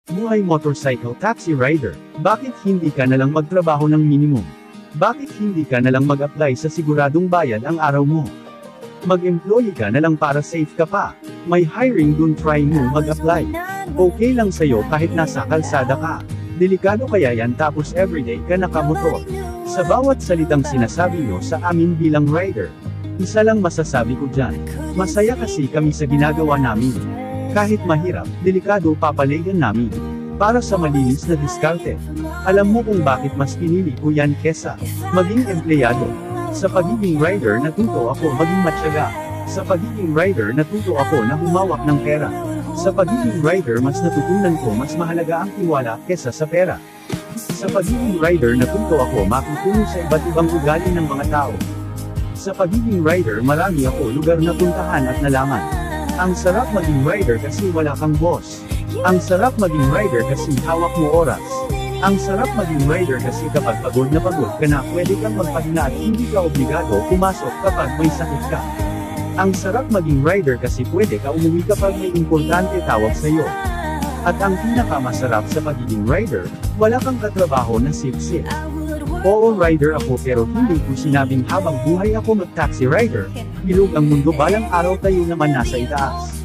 Buhay motorcycle taxi rider, bakit hindi ka nalang magtrabaho ng minimum? Bakit hindi ka nalang mag-apply sa siguradong bayad ang araw mo? Mag-employee ka nalang para safe ka pa. May hiring dun, try mo mag-apply. Okay lang sa'yo kahit nasa kalsada ka. Delikado kaya yan tapos everyday ka nakamotor. Sa bawat salitang sinasabi nyo sa amin bilang rider, isa lang masasabi ko dyan, masaya kasi kami sa ginagawa namin. Kahit mahirap, delikado papalayan namin. Para sa malinis na diskarte. Alam mo kung bakit mas pinili ko yan kesa maging empleyado. Sa pagiging rider natuto ako maging matyaga. Sa pagiging rider natuto ako na humawak ng pera. Sa pagiging rider mas natutunan ko mas mahalaga ang tiwala kesa sa pera. Sa pagiging rider natuto ako makitungo sa iba't ibang ugali ng mga tao. Sa pagiging rider marami ako lugar na puntahan at nalaman. Ang sarap maging rider kasi wala kang boss. Ang sarap maging rider kasi hawak mo oras. Ang sarap maging rider kasi kapag pagod ka na pwede kang magpahinga at hindi ka obligado pumasok kapag may sakit ka. Ang sarap maging rider kasi pwede ka umuwi kapag may importante tawag sa'yo. At ang pinakamasarap sa pagiging rider, wala kang katrabaho na sip-sip. Oo, rider ako pero hindi ko sinabing habang buhay ako mag-taxi rider. Bilog ang mundo balang araw tayo naman nasa itaas.